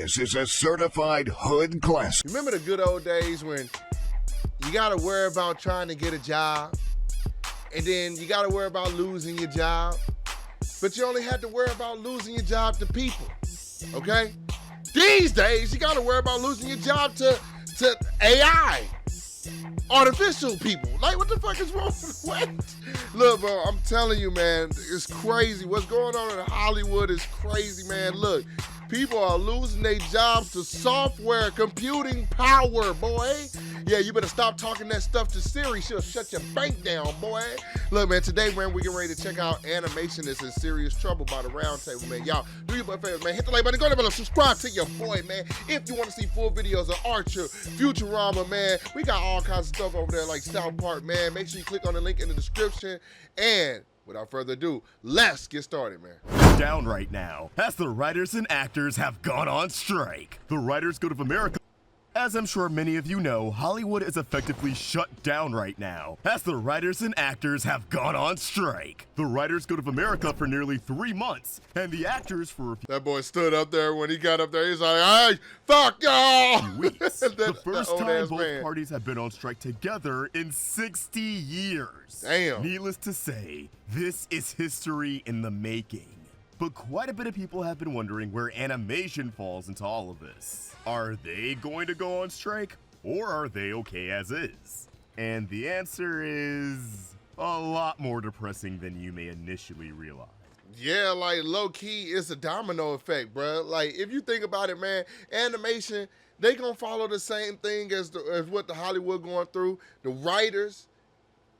This is a certified hood classic. Remember the good old days when you gotta worry about trying to get a job, and then you gotta worry about losing your job, but you only had to worry about losing your job to people, okay? These days, you gotta worry about losing your job to AI, artificial people. Like, what the fuck is wrong with what? Look, bro, I'm telling you, man, it's crazy. What's going on in Hollywood is crazy, man. Look, people are losing their jobs to software computing power, boy. Yeah, you better stop talking that stuff to Siri. She'll shut your bank down, boy. Look, man, today, man, we get ready to check out animation that's in serious trouble by the roundtable, man. Y'all, do your boy favor, man. Hit the like button, go down below, subscribe to your boy, man. If you want to see full videos of Archer, Futurama, man, we got all kinds of stuff over there like South Park, man. Make sure you click on the link in the description. And without further ado, let's get started, man. Down right now, as the writers and actors have gone on strike. The Writers Guild of America. As I'm sure many of you know, Hollywood is effectively shut down right now, as the writers and actors have gone on strike. The Writers Guild of America for nearly 3 months, and the actors for a few That boy stood up there when he got up there. He's like, hey, fuck y'all! weeks. The first time both man. parties have been on strike together in 60 years. Damn. Needless to say, this is history in the making. But quite a bit of people have been wondering where animation falls into all of this. Are they going to go on strike, or are they okay as is? And the answer is a lot more depressing than you may initially realize. Yeah, like low-key, it's a domino effect, bro. Like, if you think about it, man, animation, they gonna follow the same thing as what the Hollywood going through. The writers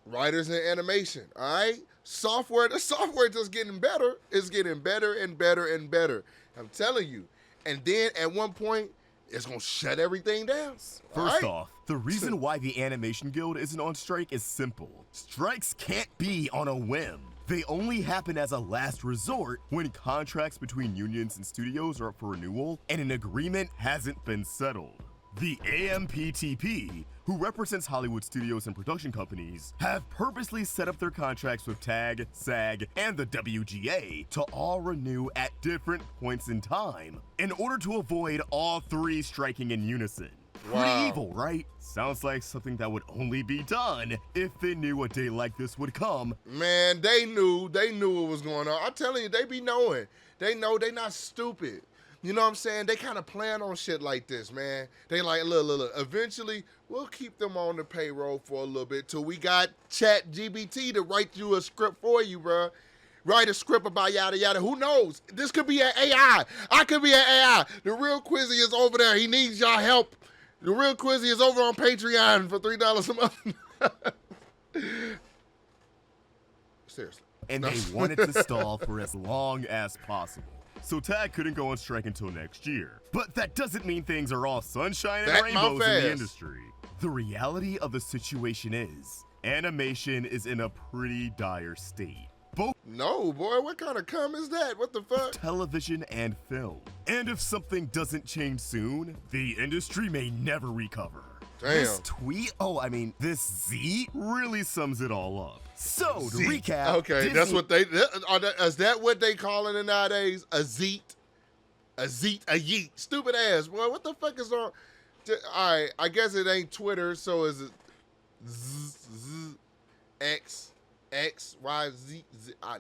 in animation, all right? The software just getting better. It's getting better and better and better. I'm telling you. And then at one point, it's gonna shut everything down. First off, the reason why the Animation Guild isn't on strike is simple. Strikes can't be on a whim. They only happen as a last resort when contracts between unions and studios are up for renewal and an agreement hasn't been settled. The AMPTP, who represents Hollywood studios and production companies, have purposely set up their contracts with TAG, SAG, and the WGA to all renew at different points in time in order to avoid all three striking in unison. Wow. Pretty evil, right? Sounds like something that would only be done if they knew a day like this would come. Man, they knew what was going on. I'm telling you, they be knowing. They know they not stupid. You know what I'm saying? They kind of plan on shit like this, man. They like, look, eventually, we'll keep them on the payroll for a little bit till we got ChatGPT to write you a script for you, bro. Write a script about yada yada. Who knows? This could be an AI. I could be an AI. The real Quizzy is over there. He needs y'all help. The real Quizzy is over on Patreon for $3 a month. Seriously. And they wanted to stall for as long as possible. So TAG couldn't go on strike until next year. But that doesn't mean things are all sunshine and rainbows in the industry. The reality of the situation is, animation is in a pretty dire state. Both No, boy, what kind of cum is that? What the fuck? television and film. And if something doesn't change soon, the industry may never recover. Damn. This Z really sums it all up. So, to Zeet. recap. Okay, Disney, that's what they, is that what they calling it nowadays? A zeet? A yeet. Stupid ass, boy. What the fuck is on? All right, I guess it ain't Twitter, so is it X, Y, Z, I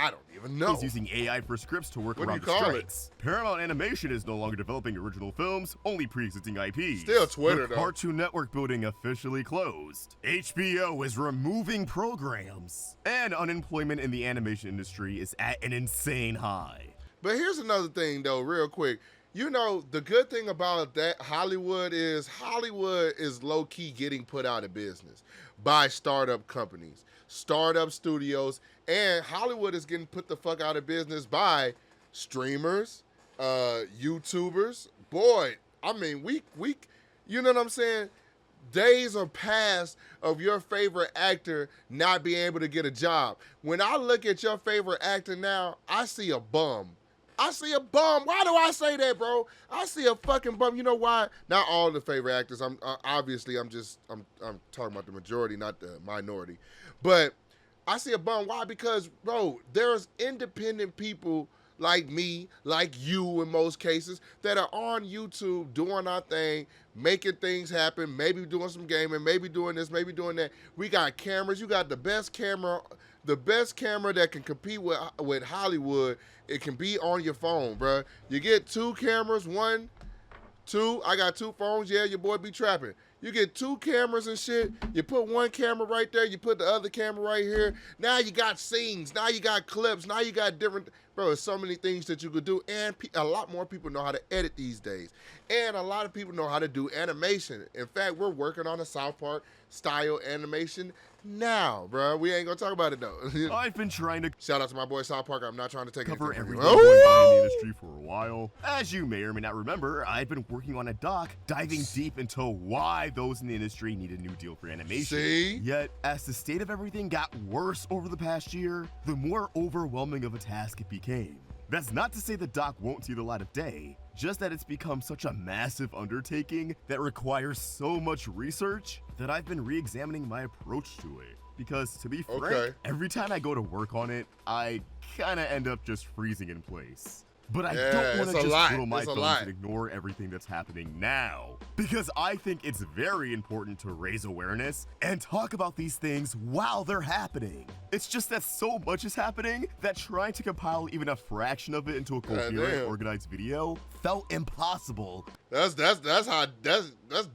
don't even know. He's using AI for scripts to work What do around you the call strikes. Paramount Animation is no longer developing original films, only pre-existing IPs. Still Twitter, the though. Cartoon Network building officially closed. HBO is removing programs. And unemployment in the animation industry is at an insane high. But here's another thing, though, real quick. You know, the good thing about that Hollywood is low-key getting put out of business by startup companies, startup studios, and Hollywood is getting put the fuck out of business by streamers, YouTubers. Boy, I mean, you know what I'm saying? Days are past of your favorite actor not being able to get a job. When I look at your favorite actor now, I see a bum. I see a bum. Why do I say that, bro? I see a fucking bum. You know why? Not all the favorite actors. I'm talking about the majority, not the minority. But I see a bum. Why? Because, bro, there's independent people like me, like you in most cases, that are on YouTube doing our thing, making things happen, maybe doing some gaming, maybe doing this, maybe doing that. We got cameras. You got the best camera that can compete with Hollywood. It can be on your phone, bro. You get 2 cameras, 1, 2. I got 2 phones. Yeah, your boy be trapping. You get 2 cameras and shit. You put 1 camera right there. You put the other camera right here. Now you got scenes. Now you got clips. Now you got different. Bro, there's so many things that you could do. And a lot more people know how to edit these days. And a lot of people know how to do animation. In fact, we're working on a South Park style animation now, bro. We ain't gonna talk about it though. I've been trying to Shout out to my boy South Park. I'm not trying to take cover anything everything from you. going on in the industry for a while. As you may or may not remember, I've been working on a doc diving deep into why those in the industry need a new deal for animation. See? Yet, as the state of everything got worse over the past year, the more overwhelming of a task it became. That's not to say the doc won't see the light of day, just that it's become such a massive undertaking that requires so much research that I've been re-examining my approach to it. Because to be frank, every time I go to work on it, I kinda end up just freezing in place. But I don't want to just twiddle my thumbs and ignore everything that's happening now. Because I think it's very important to raise awareness and talk about these things while they're happening. It's just that so much is happening that trying to compile even a fraction of it into a coherent, organized video felt impossible. That's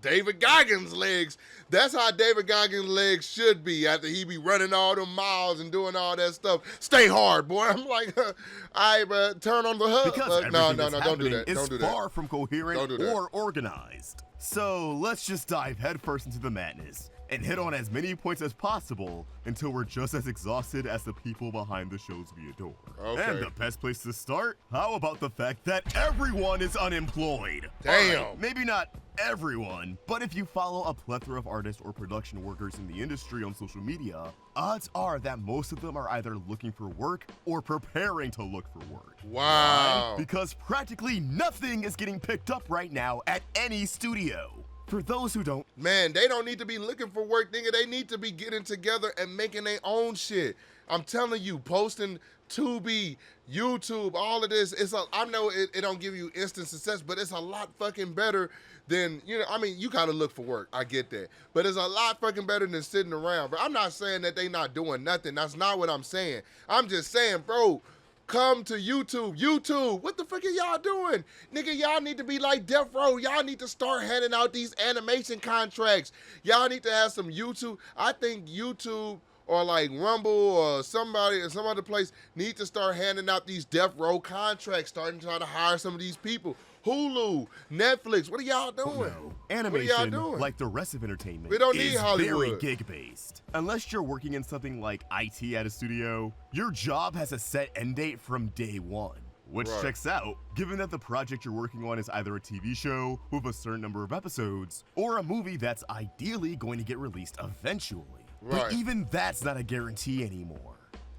David Goggins' legs. That's how David Goggins' legs should be after he be running all them miles and doing all that stuff. Stay hard, boy. I'm like, all right, bro, turn on the hub. Because No, don't do that. It's Don't do that. far from coherent or organized. So let's just dive headfirst into the madness and hit on as many points as possible until we're just as exhausted as the people behind the shows we adore. Okay. And the best place to start? How about the fact that everyone is unemployed? Damn. Right, maybe not everyone, but if you follow a plethora of artists or production workers in the industry on social media, odds are that most of them are either looking for work or preparing to look for work. Wow. Why? Because practically nothing is getting picked up right now at any studio. For those who don't, man, they don't need to be looking for work, nigga. They need to be getting together and making their own shit. I'm telling you, posting Tubi, YouTube, all of this. I know it don't give you instant success, but it's a lot fucking better than, I mean, you gotta look for work. I get that. But it's a lot fucking better than sitting around. But I'm not saying that they not doing nothing. That's not what I'm saying. I'm just saying, bro, come to YouTube. YouTube, what the fuck are y'all doing? Nigga, y'all need to be like Death Row. Y'all need to start handing out these animation contracts. Y'all need to have some YouTube. I think YouTube or like Rumble or somebody or some other place need to start handing out these Death Row contracts, starting to try to hire some of these people. Hulu, Netflix, what are y'all doing? No. Animation, like the rest of entertainment, we don't need Hollywood. Very gig-based. Unless you're working in something like IT at a studio, your job has a set end date from day one. Which checks out, given that the project you're working on is either a TV show with a certain number of episodes, or a movie that's ideally going to get released eventually. But even that's not a guarantee anymore.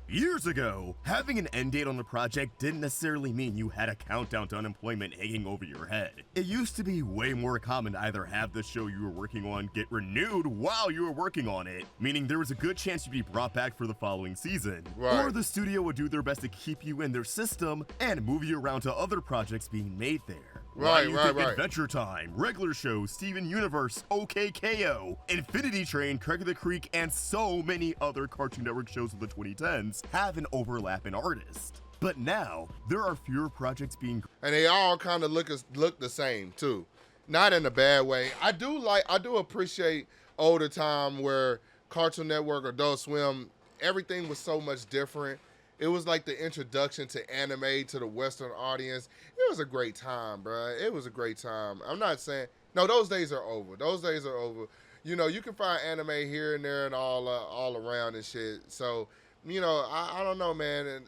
Years ago, having an end date on the project didn't necessarily mean you had a countdown to unemployment hanging over your head. It used to be way more common to either have the show you were working on get renewed while you were working on it, meaning there was a good chance you'd be brought back for the following season, or the studio would do their best to keep you in their system and move you around to other projects being made there. Right. Adventure Time, regular shows, Steven Universe, OKKO, Infinity Train, Craig of the Creek, and so many other Cartoon Network shows of the 2010s have an overlap in artists. But now, there are fewer projects being... And they all kind of look the same, too. Not in a bad way. I do appreciate older time where Cartoon Network or Adult Swim, everything was so much different. It was like the introduction to anime to the Western audience. It was a great time, bro. It was a great time. I'm not saying... No, those days are over. Those days are over. You know, you can find anime here and there and all around and shit. So, I don't know, man. And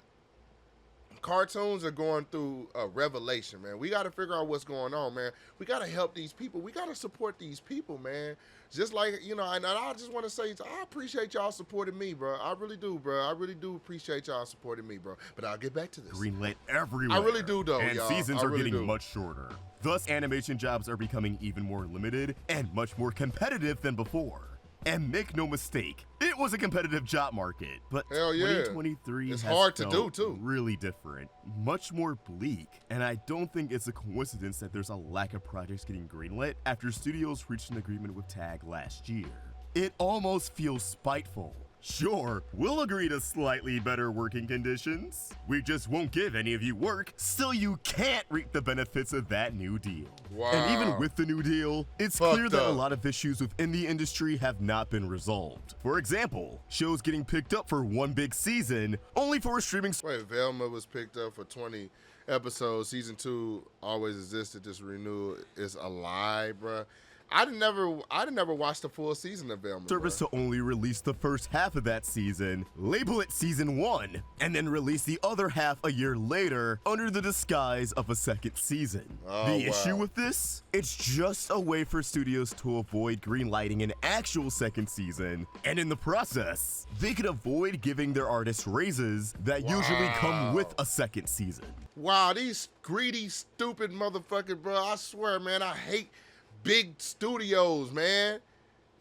cartoons are going through a revelation, man. We got to figure out what's going on, man. We got to help these people. We got to support these people, man. Just like, and I just want to say, I appreciate y'all supporting me, bro. I really do, bro. I really do appreciate y'all supporting me, bro. But I'll get back to this. Greenlit everywhere. I really do, though, and y'all. Seasons are getting much shorter. Thus, animation jobs are becoming even more limited and much more competitive than before. And make no mistake, it It was a competitive job market, but Hell yeah. 2023 It's has hard to do, felt too. really different, much more bleak, and I don't think it's a coincidence that there's a lack of projects getting greenlit after studios reached an agreement with TAG last year. It almost feels spiteful. Sure, we'll agree to slightly better working conditions. We just won't give any of you work, so you can't reap the benefits of that new deal. Wow. And even with the new deal, it's Fucked clear that a up. lot of issues within the industry have not been resolved. For example, shows getting picked up for one big season, only for a streaming Wait, Velma was picked up for 20 episodes. Season 2 always existed, just renewed. It's a lie, bruh. I didn't never watch the full season of Velma. service bruh. to only release the first half of that season, label it season 1, and then release the other half a year later under the disguise of a second season. Oh, The wow. issue with this? It's just a way for studios to avoid greenlighting an actual second season, and in the process, they could avoid giving their artists raises that usually come with a second season. Wow, these greedy, stupid motherfuckers, bro. I swear, man, I hate big studios, man.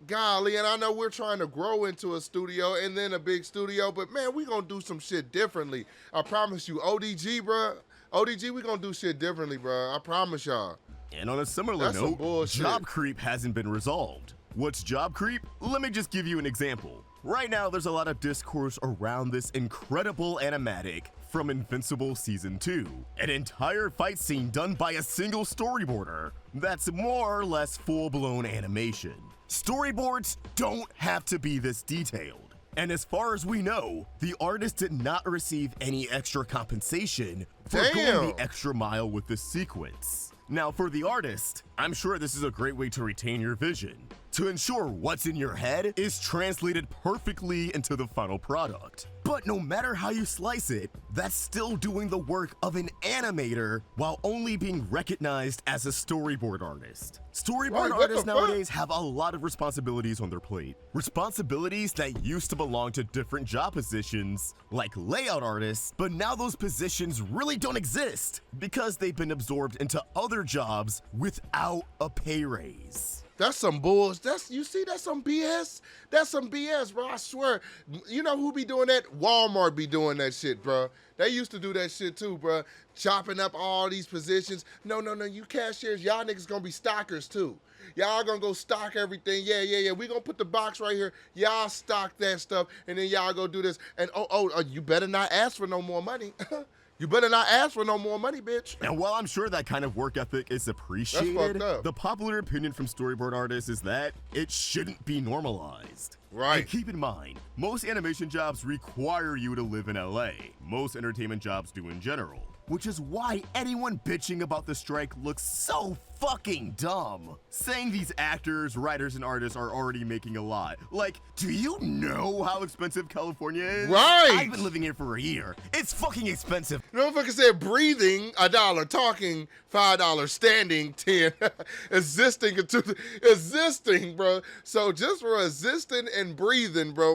Golly, and I know we're trying to grow into a studio and then a big studio, but man, we gonna do some shit differently. I promise you, ODG, bro. ODG, we gonna do shit differently, bro. I promise y'all. And on a similar That's some note, bullshit. job creep hasn't been resolved. What's job creep? Let me just give you an example. Right now, there's a lot of discourse around this incredible animatic from Invincible Season 2, an entire fight scene done by a single storyboarder that's more or less full-blown animation. Storyboards don't have to be this detailed. And as far as we know, the artist did not receive any extra compensation for going Damn. the extra mile with this sequence. Now, for the artist, I'm sure this is a great way to retain your vision, to ensure what's in your head is translated perfectly into the final product. But no matter how you slice it, that's still doing the work of an animator while only being recognized as a storyboard artist. Storyboard Right, what artists the fuck? nowadays have a lot of responsibilities on their plate. Responsibilities that used to belong to different job positions, like layout artists, but now those positions really don't exist because they've been absorbed into other jobs without a pay raise. That's some bulls. That's some BS. That's some BS, bro. I swear. You know who be doing that? Walmart be doing that shit, bro. They used to do that shit too, bro. Chopping up all these positions. No. You cashiers, y'all niggas gonna be stockers too. Y'all gonna go stock everything. Yeah. We gonna put the box right here. Y'all stock that stuff, and then y'all go do this. And you better not ask for no more money. You better not ask for no more money, bitch. And while I'm sure that kind of work ethic is appreciated, up. the popular opinion from storyboard artists is that it shouldn't be normalized. Right. And keep in mind, most animation jobs require you to live in LA. Most entertainment jobs do in general. Which is why anyone bitching about the strike looks so fucking dumb. Saying these actors, writers, and artists are already making a lot. Like, do you know how expensive California is? Right. I've been living here for a year. It's fucking expensive. Motherfucker said breathing $1, talking $5, standing 10, existing, bro. So just for existing and breathing, bro,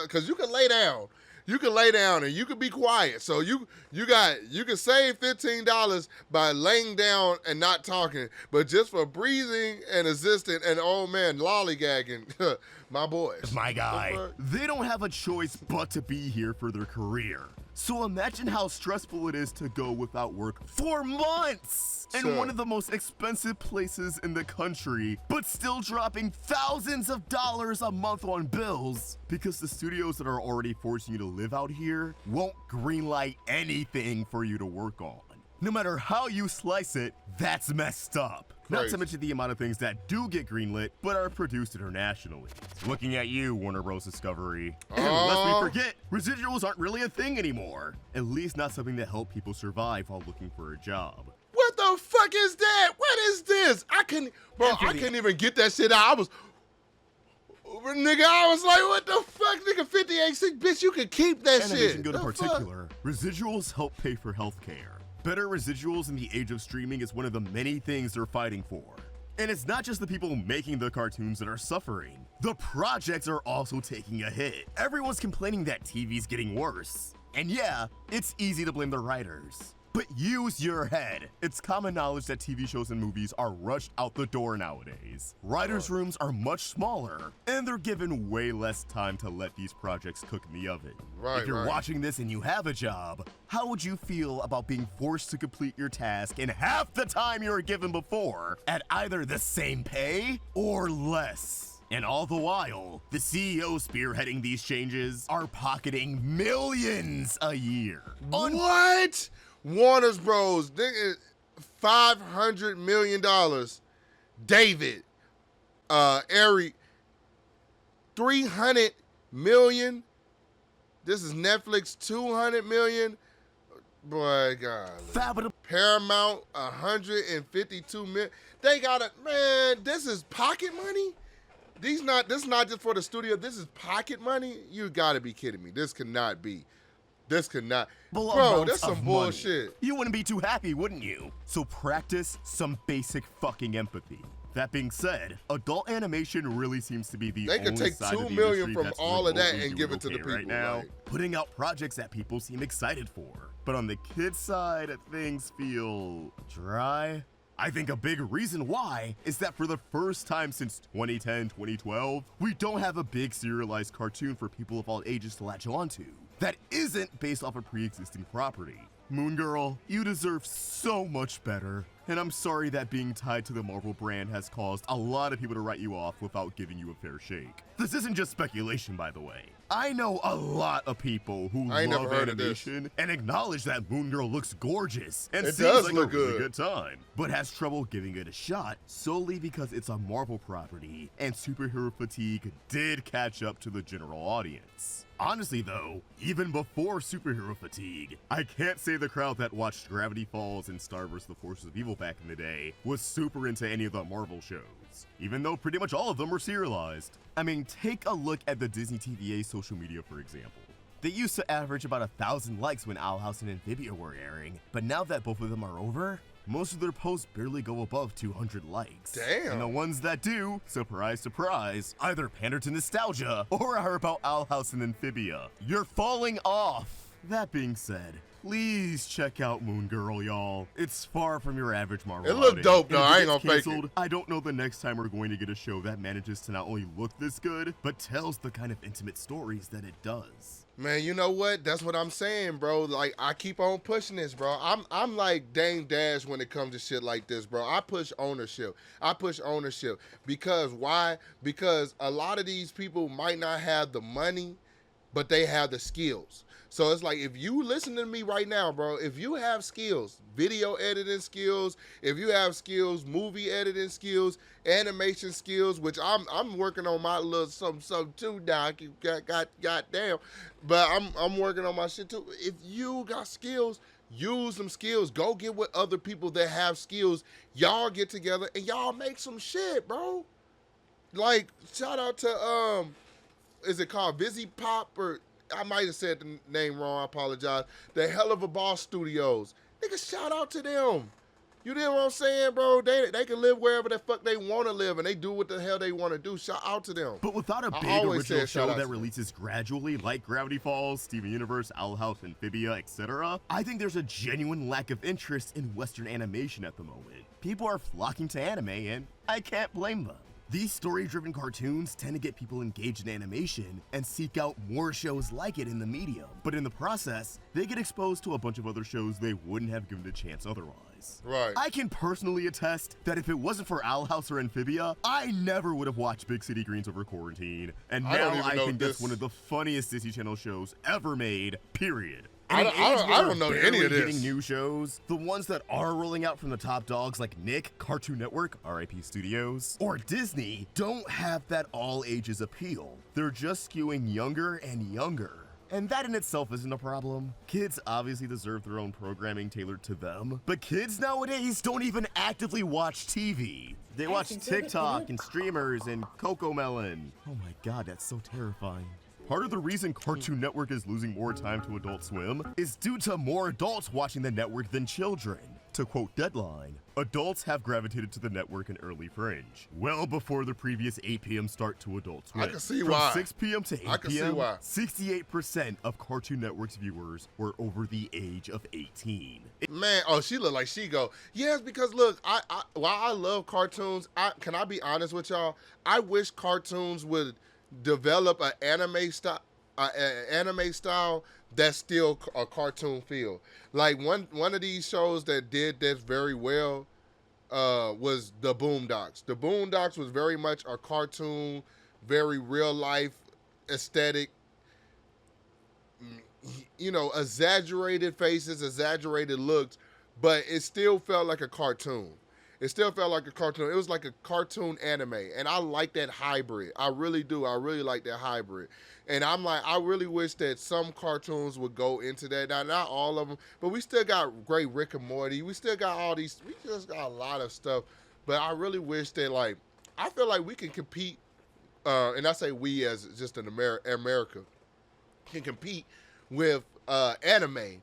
cause you can lay down. You can lay down and you can be quiet. So you can save $15 by laying down and not talking, but just for breathing and existing and lollygagging, my boys. My guy. The fuck? They don't have a choice but to be here for their career. So imagine how stressful it is to go without work for months in Sure. one of the most expensive places in the country, but still dropping thousands of dollars a month on bills because the studios that are already forcing you to live out here won't greenlight anything for you to work on. No matter how you slice it, that's messed up. Not Crazy. to mention the amount of things that do get greenlit but are produced internationally. Looking at you, Warner Bros. Discovery. And lest we forget, residuals aren't really a thing anymore. At least not something that help people survive while looking for a job. What the fuck is that? What is this? I couldn't even get that shit out. I was like, what the fuck, nigga? 58.6, bitch, you can keep that Animation shit. Guild in The fuck? particular, residuals help pay for healthcare. Better residuals in the age of streaming is one of the many things they're fighting for. And it's not just the people making the cartoons that are suffering. The projects are also taking a hit. Everyone's complaining that TV's getting worse. And yeah, it's easy to blame the writers. But use your head. It's common knowledge that TV shows and movies are rushed out the door nowadays. Writers' rooms are much smaller, and they're given way less time to let these projects cook in the oven. If you're watching this and you have a job, how would you feel about being forced to complete your task in half the time you were given before at either the same pay or less? And all the while, the CEOs spearheading these changes are pocketing millions a year. What? Warner's Bros. $500 million. David, Eric, $300 million. This is Netflix, $200 million. Boy, God. Paramount, $152 million. They got it, man. This is pocket money. This is not just for the studio. This is pocket money. You gotta be kidding me. This cannot be. This could not. Bro, that's some bullshit. You wouldn't be too happy, wouldn't you? So practice some basic fucking empathy. That being said, adult animation really seems to be the only side of the industry they could take $2 million from all of that and give it to the people right now, putting out projects that people seem excited for. But on the kids side, things feel dry. I think a big reason why is that for the first time since 2010, 2012, we don't have a big serialized cartoon for people of all ages to latch onto that isn't based off a pre-existing property. Moon Girl, you deserve so much better, and I'm sorry that being tied to the Marvel brand has caused a lot of people to write you off without giving you a fair shake. This isn't just speculation, by the way. I know a lot of people who love animation and acknowledge that Moon Girl looks gorgeous and seems like a really good time, but has trouble giving it a shot solely because it's a Marvel property and superhero fatigue did catch up to the general audience. Honestly though, even before superhero fatigue, I can't say the crowd that watched Gravity Falls and Star vs. the Forces of Evil back in the day was super into any of the Marvel shows, even though pretty much all of them were serialized. I mean, take a look at the Disney TVA social media for example. They used to average about 1,000 likes when Owl House and Amphibia were airing, but now that both of them are over, most of their posts barely go above 200 likes. Damn. And the ones that do, surprise, surprise, either pander to nostalgia or are about Owl House and Amphibia. You're falling off. That being said, please check out Moon Girl, y'all. It's far from your average Marvel. It looked dope, though. I ain't gonna fake it. I don't know the next time we're going to get a show that manages to not only look this good, but tells the kind of intimate stories that it does. Man, you know what? That's what I'm saying, bro. Like, I keep on pushing this, bro. I'm like Dame Dash when it comes to shit like this, bro. I push ownership. Because why? Because a lot of these people might not have the money, but they have the skills. So it's like, if you listen to me right now, bro, if you have skills, video editing skills, if you have skills, movie editing skills, animation skills, which I'm working on my little something too now. Goddamn. But I'm working on my shit too. If you got skills, use them skills. Go get with other people that have skills. Y'all get together and y'all make some shit, bro. Like, shout out to is it called Vizzy Pop, or I might have said the name wrong, I apologize. The Hell of a Boss Studios. Nigga, shout out to them. You know what I'm saying, bro? They can live wherever the fuck they want to live, and they do what the hell they want to do. Shout out to them. But without a big original show that releases gradually, like Gravity Falls, Steven Universe, Owl House, Amphibia, etc., I think there's a genuine lack of interest in Western animation at the moment. People are flocking to anime, and I can't blame them. These story-driven cartoons tend to get people engaged in animation and seek out more shows like it in the medium, but in the process, they get exposed to a bunch of other shows they wouldn't have given a chance otherwise. Right. I can personally attest that if it wasn't for Owl House or Amphibia, I never would have watched Big City Greens over quarantine, and now I think that's one of the funniest Disney Channel shows ever made, period. I don't know any of this. Getting new shows, the ones that are rolling out from the top dogs like Nick, Cartoon Network, RIP Studios, or Disney, don't have that all ages appeal. They're just skewing younger and younger. And that in itself isn't a problem. Kids obviously deserve their own programming tailored to them, but kids nowadays don't even actively watch TV. They watch TikTok and streamers and Cocomelon. Oh my god, that's so terrifying. Part of the reason Cartoon Network is losing more time to Adult Swim is due to more adults watching the network than children. To quote Deadline, adults have gravitated to the network in early fringe, well before the previous 8 p.m. start to Adult Swim. I can see From why. 6 p.m. to 8 I can see p.m., why. 68% of Cartoon Network's viewers were over the age of 18. Man, oh, she look like she go. Yes, because look, while I love cartoons, can I be honest with y'all? I wish cartoons would develop an anime style that's still a cartoon feel. Like one of these shows that did this very well was the Boondocks. The Boondocks was very much a cartoon, very real life aesthetic. You know, exaggerated faces, exaggerated looks, but it still felt like a cartoon. It still felt like a cartoon. It was like a cartoon anime, and I like that hybrid. I really do. I really like that hybrid. And I'm like, I really wish that some cartoons would go into that. Now, not all of them, but we still got great Rick and Morty. We still got all these, we just got a lot of stuff. But I really wish that, like, I feel like we can compete, and I say we as just in America, can compete with anime.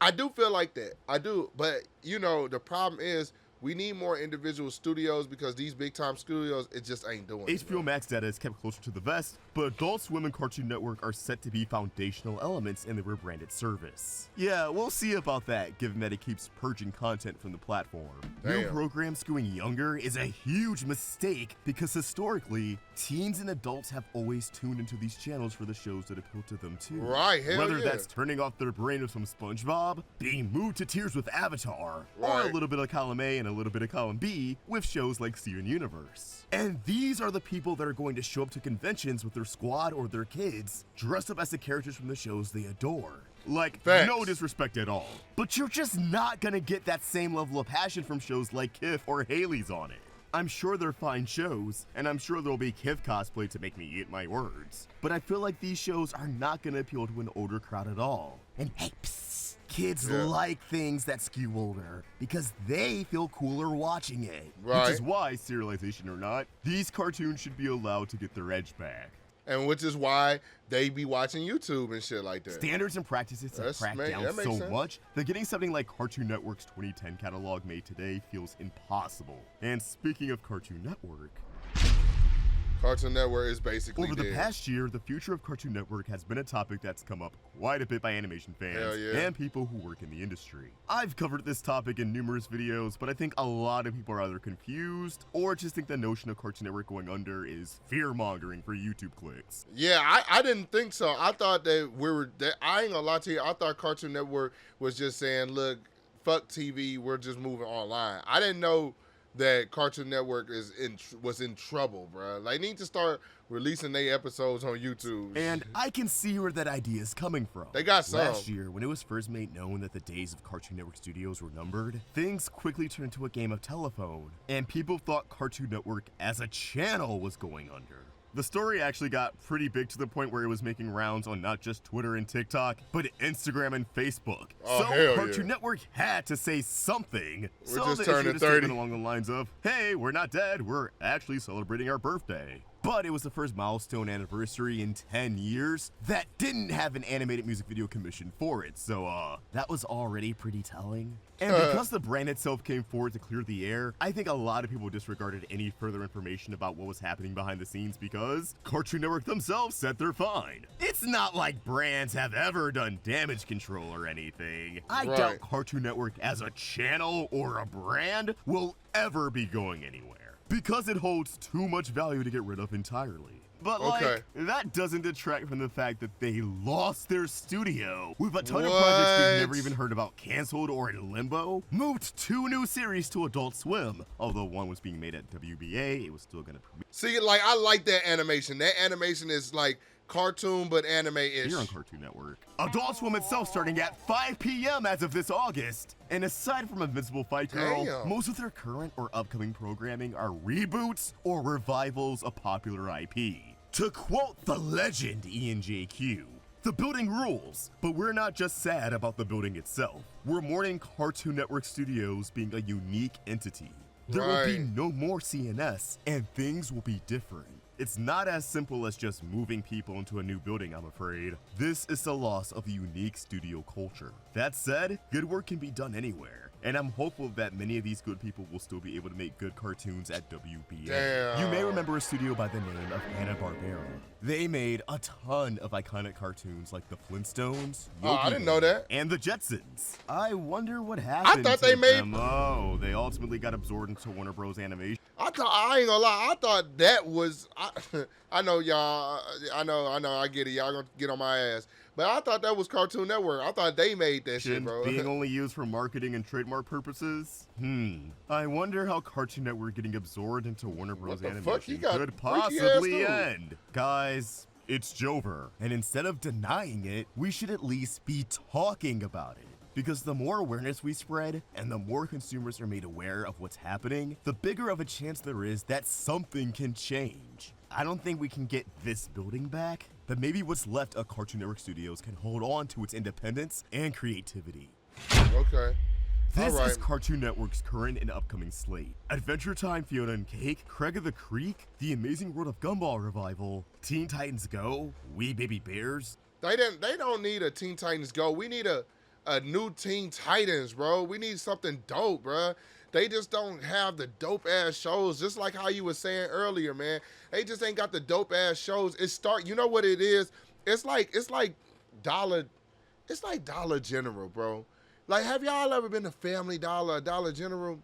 I do feel like that. I do. But, you know, the problem is we need more individual studios because these big-time studios, it just ain't doing it. HBO Max data is kept closer to the vest, but Adult Swim and Cartoon Network are set to be foundational elements in the rebranded service. Yeah, we'll see about that, given that it keeps purging content from the platform. New Damn. programs skewing younger is a huge mistake because historically, teens and adults have always tuned into these channels for the shows that appeal to them too. Right, hell Whether yeah. that's turning off their brain with some SpongeBob, being moved to tears with Avatar, or a Right. little bit of column A and a little bit of column B with shows like Steven Universe. And these are the people that are going to show up to conventions with their squad or their kids, dressed up as the characters from the shows they adore. Like, Facts. no disrespect at all. But you're just not gonna get that same level of passion from shows like Kif or Haley's on it. I'm sure they're fine shows, and I'm sure there'll be Kif cosplay to make me eat my words. But I feel like these shows are not gonna appeal to an older crowd at all. And hey, psst, kids Yeah. like things that skew older because they feel cooler watching it. Right. Which is why, serialization or not, these cartoons should be allowed to get their edge back. And which is why they be watching YouTube and shit like that. Standards and practices have That's- cracked that down makes so sense. much that getting something like Cartoon Network's 2010 catalog made today feels impossible. And speaking of Cartoon Network, Cartoon Network is basically over the dead. past year, the future of Cartoon Network has been a topic that's come up quite a bit by animation fans Hell yeah. and people who work in the industry. I've covered this topic in numerous videos, but I think a lot of people are either confused or just think the notion of Cartoon Network going under is fear-mongering for YouTube clicks. Yeah, I didn't think so. I thought that I ain't gonna lie to you, I thought Cartoon Network was just saying, look, fuck TV, we're just moving online. I didn't know that Cartoon Network was in trouble, bro. Like, need to start releasing their episodes on YouTube. And I can see where that idea is coming from. They got some. Last year, when it was first made known that the days of Cartoon Network studios were numbered, things quickly turned into a game of telephone, and people thought Cartoon Network as a channel was going under. The story actually got pretty big to the point where it was making rounds on not just Twitter and TikTok, but Instagram and Facebook. Oh, so hell Cartoon yeah. Network had to say something. We're so just they turning issued a statement 30. along the lines of, hey, we're not dead, we're actually celebrating our birthday. But it was the first milestone anniversary in 10 years that didn't have an animated music video commission for it, so that was already pretty telling. And because the brand itself came forward to clear the air, I think a lot of people disregarded any further information about what was happening behind the scenes because Cartoon Network themselves said they're fine. It's not like brands have ever done damage control or anything. I Right. doubt Cartoon Network as a channel or a brand will ever be going anywhere because it holds too much value to get rid of entirely. But Okay. that doesn't detract from the fact that they lost their studio with a ton of What? projects we've never even heard about canceled or in limbo, moved 2 new series to Adult Swim. Although one was being made at WBA, it was still gonna premiere See, like, I like that animation. That animation is like cartoon but anime-ish. here on Cartoon Network. Adult Swim itself starting at 5 p.m. as of this August. And aside from Invincible Fight Girl, Damn. most of their current or upcoming programming are reboots or revivals of popular IP. To quote the legend Ian JQ, the building rules, but we're not just sad about the building itself. We're mourning Cartoon Network Studios being a unique entity. There will be Right. no more CNS, and things will be different. It's not as simple as just moving people into a new building, I'm afraid. This is the loss of a unique studio culture. That said, good work can be done anywhere, and I'm hopeful that many of these good people will still be able to make good cartoons at WBA. Damn. You may remember a studio by the name of Hanna-Barbera. They made a ton of iconic cartoons like the Flintstones, I didn't know that. and the Jetsons. I wonder what happened thought to they made- them. Oh, they ultimately got absorbed into Warner Bros. Animation. I ain't gonna lie. I thought that was. I know y'all. I know. I get it. Y'all gonna get on my ass. But I thought that was Cartoon Network. I thought they made that shit, bro. Being only used for marketing and trademark purposes? I wonder how Cartoon Network getting absorbed into Warner Bros. the fuck? Animation You got could freaky ass possibly dude. end. Guys, it's Jover. And instead of denying it, we should at least be talking about it. Because the more awareness we spread, and the more consumers are made aware of what's happening, the bigger of a chance there is that something can change. I don't think we can get this building back, but maybe what's left of Cartoon Network Studios can hold on to its independence and creativity. Okay. This All right. is Cartoon Network's current and upcoming slate. Adventure Time Fiona and Cake, Craig of the Creek, The Amazing World of Gumball Revival, Teen Titans Go, Wee Baby Bears. They don't need a Teen Titans Go. We need a new Teen Titans, bro. We need something dope, bro. They just don't have the dope ass shows. Just like how you were saying earlier, man. They just ain't got the dope ass shows. You know what it is? It's like Dollar General, bro. Like, have y'all ever been to Family Dollar or Dollar General?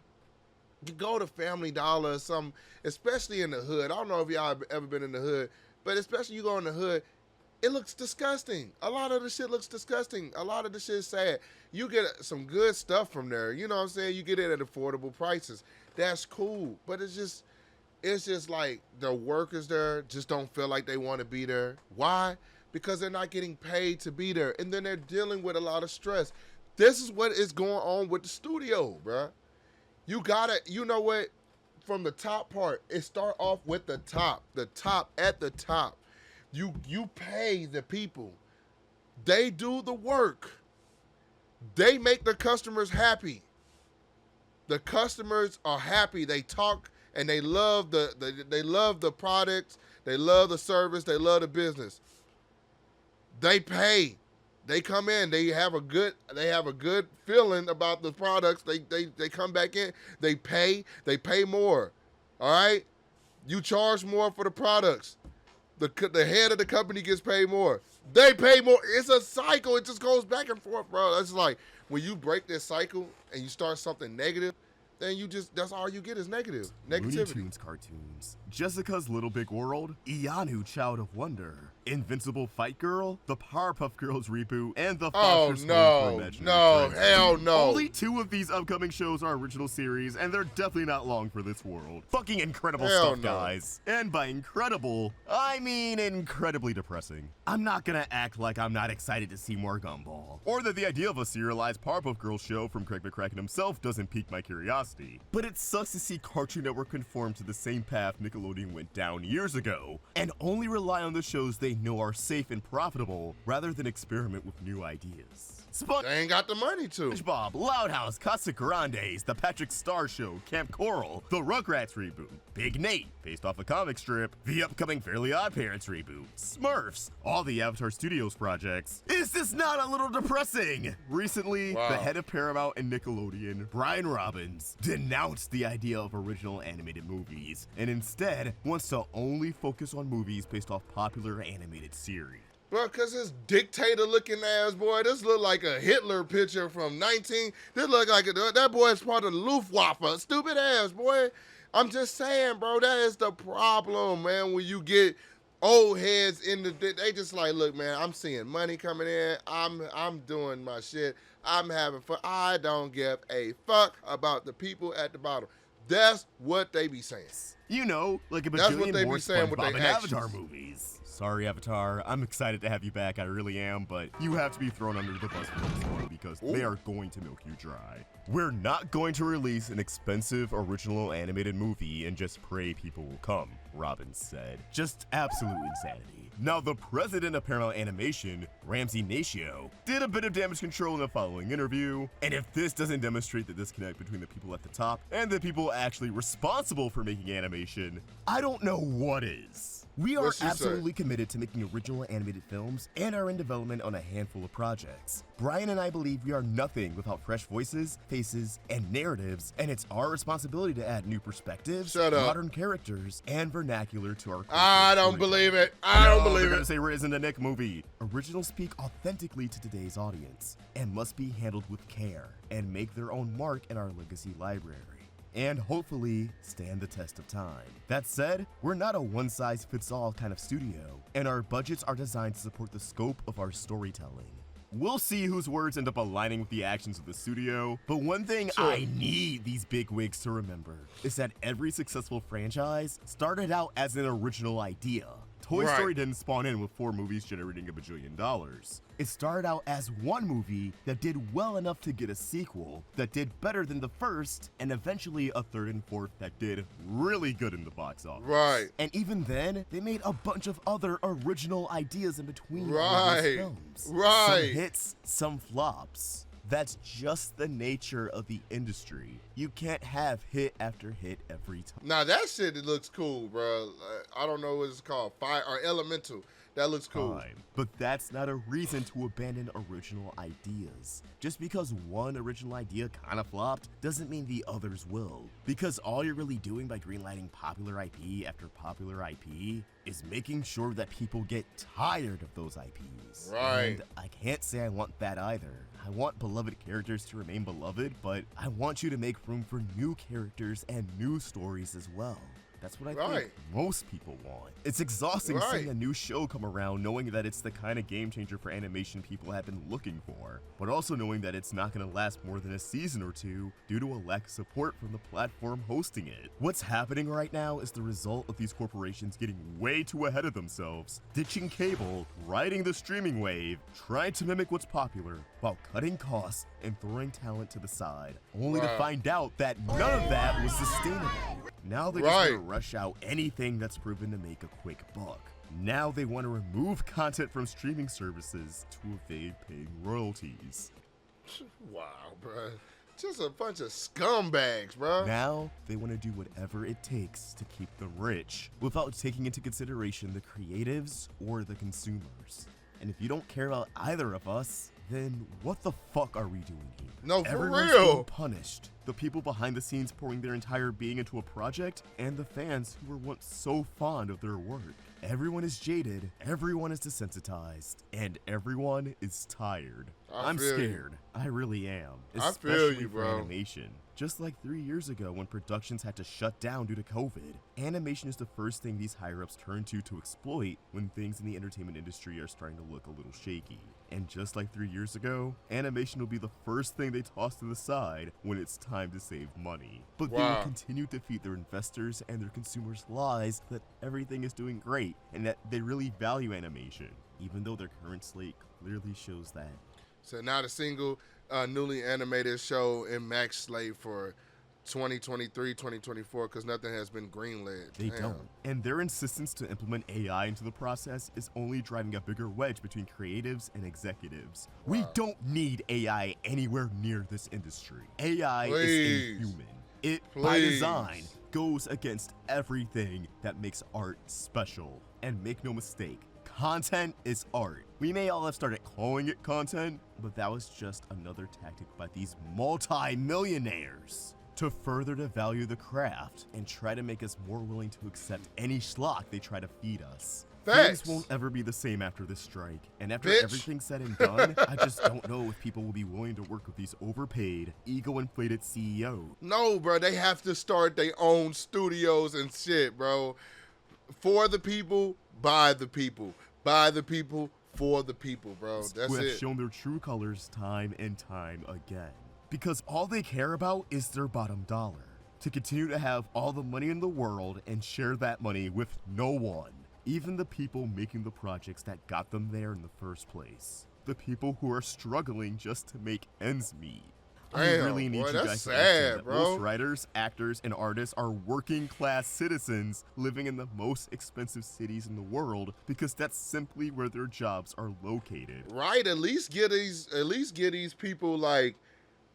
You go to Family Dollar or something, especially in the hood. I don't know if y'all have ever been in the hood, but especially you go in the hood, it looks disgusting. A lot of the shit looks disgusting. A lot of the shit is sad. You get some good stuff from there. You know what I'm saying? You get it at affordable prices. That's cool. But it's just like the workers there just don't feel like they want to be there. Why? Because they're not getting paid to be there. And then they're dealing with a lot of stress. This is what is going on with the studio, bruh. You gotta, you know what? From the top part, it start off with the top at the top. You pay the people. They do the work. They make the customers happy. The customers are happy. They talk and they love they love the products. They love the service. They love the business. They pay. They come in. They have a good feeling about the products. They come back in. They pay. They pay more. All right. You charge more for the products. The head of the company gets paid more. They pay more. It's a cycle. It just goes back and forth, bro. It's like when you break this cycle and you start something negative, then that's all you get is negative. Looney Negativity. Tunes cartoons, Jessica's Little Big World, Ianu Child of Wonder, Invincible Fight Girl, the Powerpuff Girls reboot, and the Foster's Home for Imaginary Friends. Hell no. Only 2 of these upcoming shows are original series, and they're definitely not long for this world. Fucking incredible Hell stuff, no. guys. And by incredible, I mean incredibly depressing. I'm not gonna act like I'm not excited to see more Gumball, or that the idea of a serialized Powerpuff Girls show from Craig McCracken himself doesn't pique my curiosity. But it sucks to see Cartoon Network conform to the same path Nickelodeon went down years ago, and only rely on the shows they know are safe and profitable, rather than experiment with new ideas. They ain't got the money to. SpongeBob, Loud House, Casa Grandes, The Patrick Star Show, Camp Coral, The Rugrats reboot, Big Nate, based off a comic strip, the upcoming Fairly Odd Parents reboot, Smurfs, all the Avatar Studios projects. Is this not a little depressing? Recently, Wow. the head of Paramount and Nickelodeon, Brian Robbins, denounced the idea of original animated movies, and instead wants to only focus on movies based off popular animated series. Bro, cause this dictator-looking ass boy, this look like a Hitler picture from 19. This look like that boy is part of the Luftwaffe. Stupid ass boy. I'm just saying, bro, that is the problem, man. When you get old heads in they just like, look, man, I'm seeing money coming in. I'm doing my shit. I'm having fun. I don't give a fuck about the people at the bottom. That's what they be saying. You know, like a That's what bajillion they more be saying with SpongeBob their and Avatar actions. movies. Sorry, Avatar. I'm excited to have you back. I really am, but you have to be thrown under the bus for this one because they are going to milk you dry. We're not going to release an expensive original animated movie and just pray people will come, Robbins said. Just absolute insanity. Now, the president of Paramount Animation, Ramsey Natio, did a bit of damage control in the following interview, and if this doesn't demonstrate the disconnect between the people at the top and the people actually responsible for making animation, I don't know what is. We are What's she say? absolutely committed to making original animated films and are in development on a handful of projects. Brian and I believe we are nothing without fresh voices, faces, and narratives, and it's our responsibility to add new perspectives, Shut up. modern characters, and vernacular to our I don't storytelling. believe it. I don't They're believe gonna it. say we're isn't a Nick movie. Originals speak authentically to today's audience and must be handled with care and make their own mark in our legacy library, and hopefully stand the test of time. That said, we're not a one-size-fits-all kind of studio, and our budgets are designed to support the scope of our storytelling. We'll see whose words end up aligning with the actions of the studio, but one thing I need these bigwigs to remember is that every successful franchise started out as an original idea. Toy Right. Story didn't spawn in with 4 movies generating $1 bajillion. It started out as one movie that did well enough to get a sequel that did better than the first, and eventually a third and fourth that did really good in the box office. Right. And even then, they made a bunch of other original ideas in between all Right. those films. Right. Some hits, some flops. That's just the nature of the industry. You can't have hit after hit every time. Now that shit, it looks cool, bro. I don't know what it's called. Fire or Elemental. That looks cool. Time. But that's not a reason to abandon original ideas. Just because one original idea kind of flopped doesn't mean the others will. Because all you're really doing by greenlighting popular IP after popular IP is making sure that people get tired of those IPs. Right. And I can't say I want that either. I want beloved characters to remain beloved, but I want you to make room for new characters and new stories as well. That's what I think most people want. It's exhausting seeing a new show come around knowing that it's the kind of game changer for animation people have been looking for, but also knowing that it's not going to last more than a season or two due to a lack of support from the platform hosting it. What's happening right now is the result of these corporations getting way too ahead of themselves, ditching cable, riding the streaming wave, trying to mimic what's popular, while cutting costs and throwing talent to the side, only to find out that none of that was sustainable. Now they just want to rush out anything that's proven to make a quick buck. Now they want to remove content from streaming services to evade paying royalties. Wow, bro. Just a bunch of scumbags, bro. Now they want to do whatever it takes to keep them rich without taking into consideration the creatives or the consumers. And if you don't care about either of us, then what the fuck are we doing here? No, for Everyone's real. being punished. The people behind the scenes pouring their entire being into a project, and the fans who were once so fond of their work. Everyone is jaded, everyone is desensitized, and everyone is tired. I'm feel you. scared. I really am. I feel Especially you, for bro. animation. Just like 3 years ago when productions had to shut down due to COVID, animation is the first thing these higher-ups turn to exploit when things in the entertainment industry are starting to look a little shaky. And just like 3 years ago, animation will be the first thing they toss to the side when it's time to save money. But they will continue to feed their investors and their consumers lies that everything is doing great and that they really value animation, even though their current slate clearly shows that. So now the single newly animated show in Max slate for 2023, 2024, because nothing has been greenlit. They don't. And their insistence to implement AI into the process is only driving a bigger wedge between creatives and executives. We don't need AI anywhere near this industry. AI is inhuman. It, by design, goes against everything that makes art special. And make no mistake, content is art. We may all have started calling it content, but that was just another tactic by these multi-millionaires to further devalue the craft and try to make us more willing to accept any schlock they try to feed us. Things won't ever be the same after this strike, and after everything's said and done, I just don't know if people will be willing to work with these overpaid, ego-inflated CEOs. No, bro, they have to start their own studios and shit, bro. For the people, by the people. By the people, for the people, bro. That's who have it. shown their true colors time and time again. Because all they care about is their bottom dollar. To continue to have all the money in the world and share that money with no one. Even the people making the projects that got them there in the first place. The people who are struggling just to make ends meet. I really need you guys to understand that most writers, actors, and artists are working class citizens living in the most expensive cities in the world because that's simply where their jobs are located. Right, at least get these people like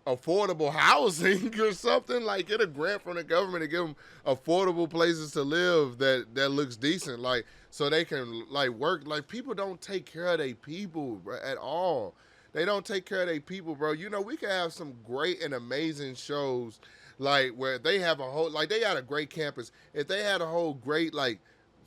affordable housing or something. Like, get a grant from the government to give them affordable places to live that looks decent, like, so they can like work. Like, people don't take care of their people, bro, at all. They don't take care of their people, bro. You know, we could have some great and amazing shows, like, where they have a whole, like, they got a great campus. If they had a whole great, like,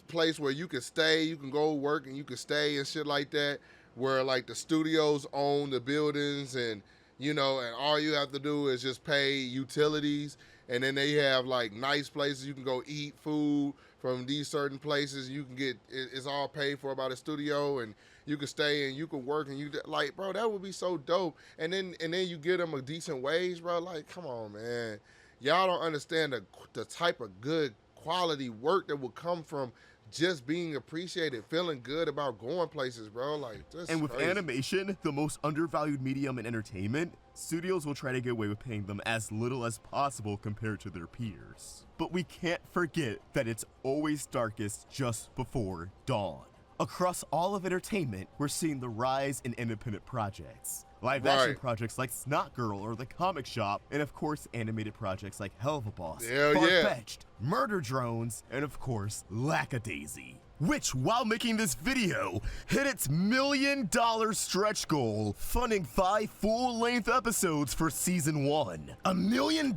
place where you can stay, you can go work and you can stay and shit like that, where, like, the studios own the buildings, and, you know, and all you have to do is just pay utilities, and then they have, like, nice places you can go eat food from these certain places. You can get, it's all paid for by the studio, and you can stay and you can work, and you, like, bro, that would be so dope. And then you give them a decent wage, bro. Like, come on, man. Y'all don't understand the type of good quality work that will come from just being appreciated, feeling good about going places, bro. Like, this And with crazy. animation, the most undervalued medium in entertainment, studios will try to get away with paying them as little as possible compared to their peers. But we can't forget that it's always darkest just before dawn. Across all of entertainment, we're seeing the rise in independent projects. Live action projects like Snot Girl or The Comic Shop, and of course animated projects like Hell of a Boss, Far-Fetched, Murder Drones, and of course Lackadaisy. Which, while making this video, hit its $1 million stretch goal, funding 5 full-length episodes for season 1. $1 million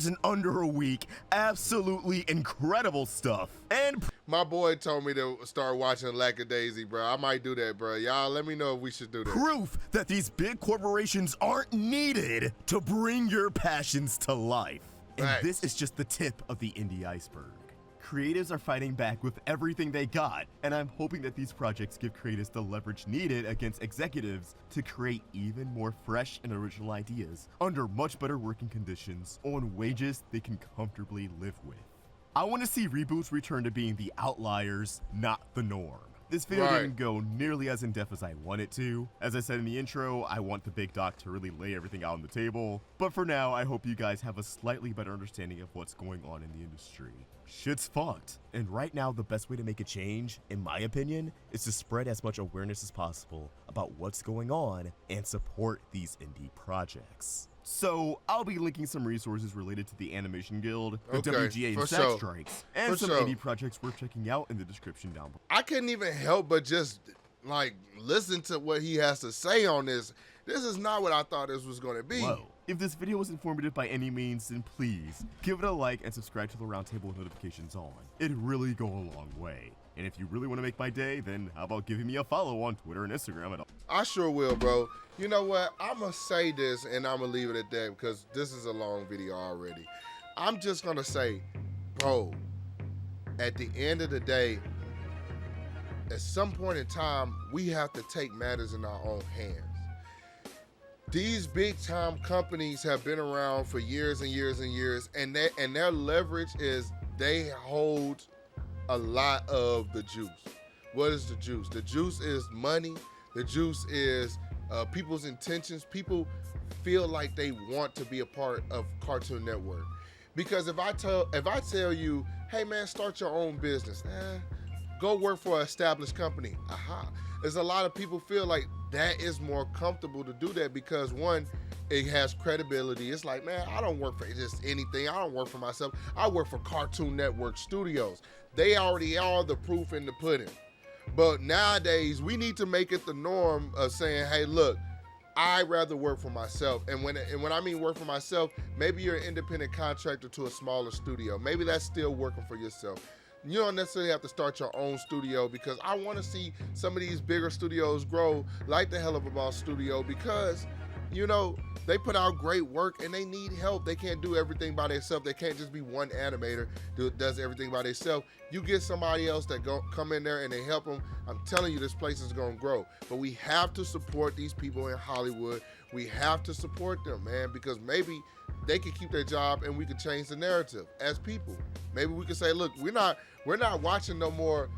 in under a week, absolutely incredible stuff. And my boy told me to start watching Lackadaisy, bro. I might do that, bro. Y'all let me know if we should do that. Proof that these big corporations aren't needed to bring your passions to life. And this is just the tip of the indie iceberg. Creatives are fighting back with everything they got, and I'm hoping that these projects give creatives the leverage needed against executives to create even more fresh and original ideas under much better working conditions on wages they can comfortably live with. I want to see reboots return to being the outliers, not the norm. This video didn't go nearly as in-depth as I wanted to. As I said in the intro, I want the big doc to really lay everything out on the table. But for now, I hope you guys have a slightly better understanding of what's going on in the industry. Shit's fucked. And right now, the best way to make a change, in my opinion, is to spread as much awareness as possible about what's going on and support these indie projects. So, I'll be linking some resources related to the Animation Guild, the WGA and SAG strikes, and some indie projects worth checking out in the description down below. I couldn't even help but just, like, listen to what he has to say on this. This is not what I thought this was going to be. Whoa. If this video was informative by any means, then please give it a like and subscribe to the roundtable with notifications on. It'd really go a long way. And if you really want to make my day, then how about giving me a follow on Twitter and Instagram at all? I sure will, bro. You know what? I'm going to say this, and I'm going to leave it at that because this is a long video already. I'm just going to say, bro, at the end of the day, at some point in time, we have to take matters in our own hands. These big time companies have been around for years and years and years, and their leverage is they hold a lot of the juice. What is the juice? The juice is money. The juice is people's intentions. People feel like they want to be a part of Cartoon Network. Because if I tell you, hey man, start your own business, go work for an established company. There's a lot of people feel like that is more comfortable to do that because one, it has credibility. It's like, man, I don't work for just anything. I don't work for myself. I work for Cartoon Network Studios. They already are the proof in the pudding. But nowadays, we need to make it the norm of saying, hey, look, I'd rather work for myself. And when I mean work for myself, maybe you're an independent contractor to a smaller studio. Maybe that's still working for yourself. You don't necessarily have to start your own studio because I want to see some of these bigger studios grow like the Hell of a Boss studio because, you know, they put out great work and they need help. They can't do everything by themselves. They can't just be one animator that does everything by themselves. You get somebody else that come in there and they help them. I'm telling you, this place is going to grow. But we have to support these people in Hollywood. We have to support them, man, because maybe they can keep their job and we can change the narrative as people. Maybe we can say, look, we're not watching no more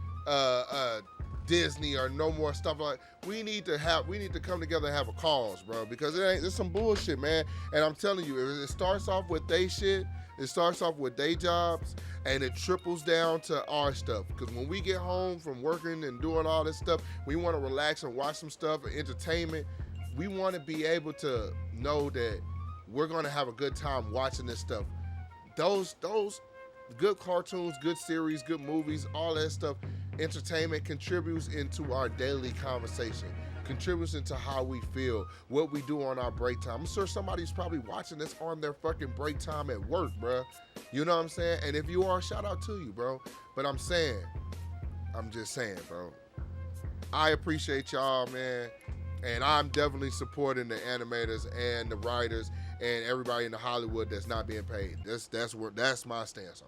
Disney or no more stuff like. We need to come together and have a cause, bro, because it's some bullshit, man. And I'm telling you, if it starts off with they shit, it starts off with day jobs, and it trickles down to our stuff. Because when we get home from working and doing all this stuff, we want to relax and watch some stuff and entertainment. We want to be able to know that we're gonna have a good time watching this stuff. Those good cartoons, good series, good movies, all that stuff, entertainment contributes into our daily conversation, contributes into how we feel, what we do on our break time. I'm sure somebody's probably watching this on their fucking break time at work, bro. You know what I'm saying? And if you are, shout out to you, bro. But I'm just saying, bro. I appreciate y'all, man. And I'm definitely supporting the animators and the writers and everybody in the Hollywood that's not being paid. That's my stance on it.